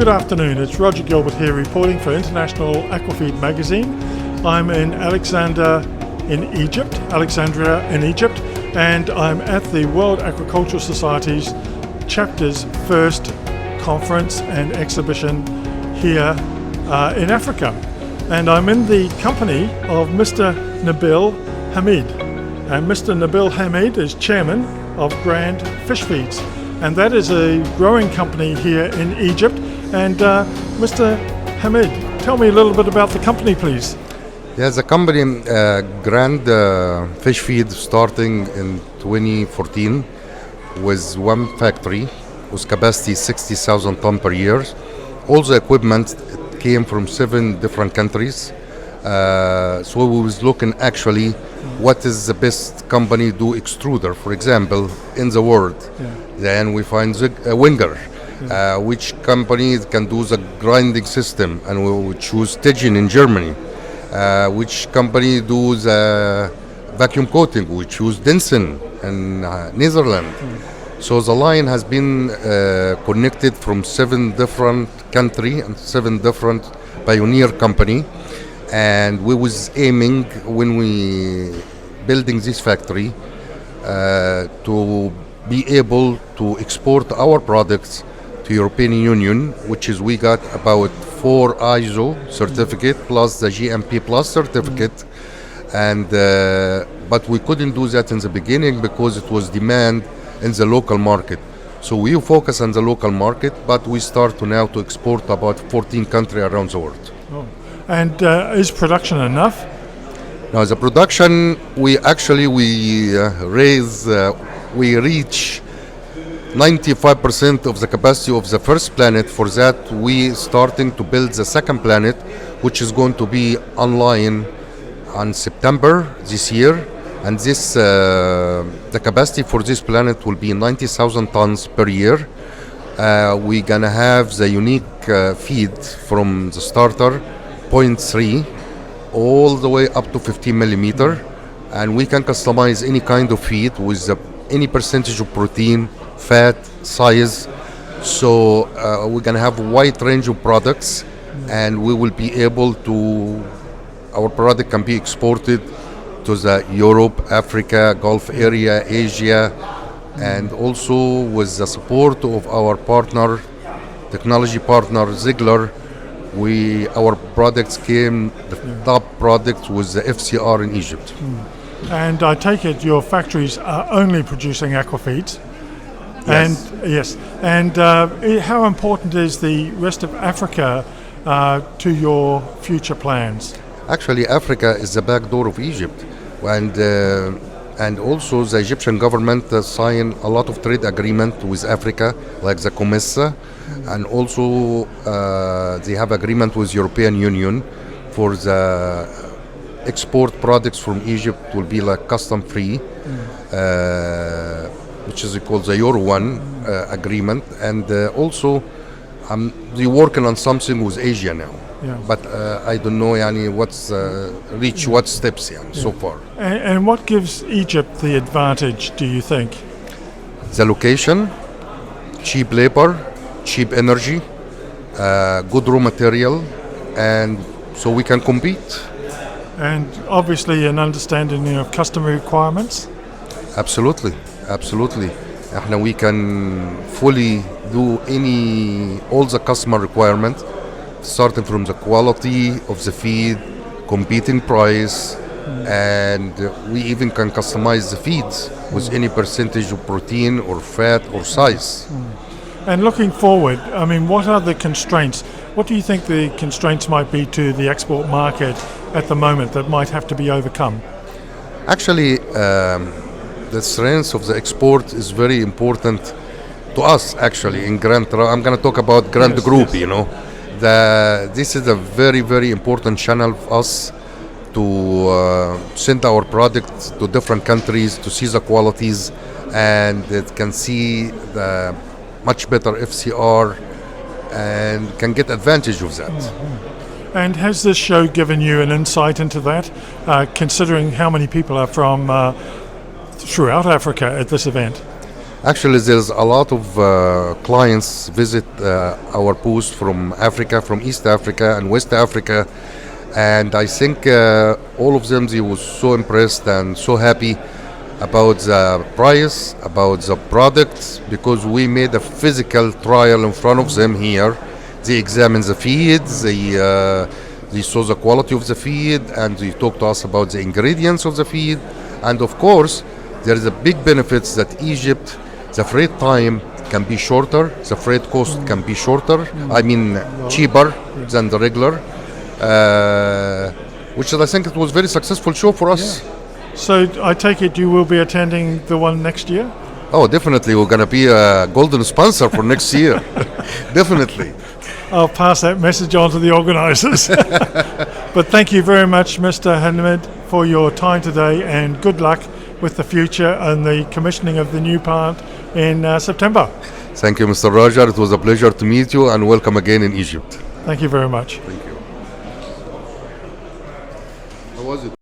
Good afternoon, it's Roger Gilbert here reporting for International Aquafeed magazine. I'm in Alexandria in Egypt, and I'm at the World Aquaculture Society's chapter's first conference and exhibition here in Africa. And I'm in the company of Mr. Nabil Hamid. And Mr. Nabil Hamid is chairman of Grand Fish Feeds. And that is a growing company here in Egypt. And Mr. Hamid, tell me a little bit about the company, please. Yeah, the company Grand Fish Feed starting in 2014 with one factory with capacity 60,000 tons per year. All the equipment came from 7 different countries. So we was looking actually what is the best company do extruder, for example, in the world. Yeah. Then we find Winger. Which company can do the grinding system, and we would choose Tijan in Germany. Which company do the vacuum coating, we choose Denson in Netherlands. So the line has been connected from 7 different countries and 7 different pioneer company, and we was aiming when we building this factory to be able to export our products to European Union, which is we got about 4 ISO certificate plus the GMP plus certificate, and but we couldn't do that in the beginning because it was demand in the local market. So we focus on the local market, but we start to now to export about 14 countries around the world. Oh. And is production enough? Now the production, we reach 95% of the capacity of the first planet. For that, we starting to build the second planet, which is going to be online on September this year. And this, the capacity for this planet will be 90,000 tons per year. We're gonna have the unique feed from the starter 0.3 all the way up to 15 millimeter, and we can customize any kind of feed with any percentage of protein, fat, size. So we're gonna have a wide range of products, and we will be able to, our product can be exported to the Europe, Africa, Gulf area, Asia, and also with the support of our partner, technology partner Zeigler, our products came the top products with the FCR in Egypt. And I take it your factories are only producing aquafeeds. Yes. And yes. And how important is the rest of Africa to your future plans? Actually, Africa is the back door of Egypt, and also the Egyptian government signed a lot of trade agreement with Africa, like the COMESA, and also they have agreement with European Union for the export products from Egypt will be like custom free, which is called the Euro 1 agreement, and also they're working on something with Asia now. Yeah. But I don't know what's reach what steps so far. And what gives Egypt the advantage, do you think? The location, cheap labor, cheap energy, good raw material, and so we can compete. And obviously an understanding of customer requirements? Absolutely. We can fully do all the customer requirements, starting from the quality of the feed, competing price, and we even can customize the feeds with any percentage of protein or fat or size. And looking forward, I mean, what are the constraints? What do you think the constraints might be to the export market at the moment that might have to be overcome? Actually, the strength of the export is very important to us, actually, in Grand. I'm going to talk about Grand Group, This is a very, very important channel for us to send our products to different countries to see the qualities, and it can see the much better FCR and can get advantage of that. Mm-hmm. And has this show given you an insight into that, considering how many people are from throughout Africa at this event? Actually, there's a lot of clients visit our booth from Africa, from East Africa and West Africa, and I think all of them, they were so impressed and so happy about the price, about the product, because we made a physical trial in front of them here. They examined the feed, they saw the quality of the feed, and they talked to us about the ingredients of the feed. And of course, there is a big benefits that Egypt, the freight time can be shorter, the freight cost can be shorter, I mean cheaper than the regular, which I think it was very successful show for us. So I take it you will be attending the one next year? Oh, definitely, we're going to be a golden sponsor for next year. Definitely. I'll pass that message on to the organisers. But thank you very much, Mr. Hamid, for your time today, and good luck with the future and the commissioning of the new plant in September. Thank you, Mr. Roger. It was a pleasure to meet you, and welcome again in Egypt. Thank you very much. Thank you. How was it?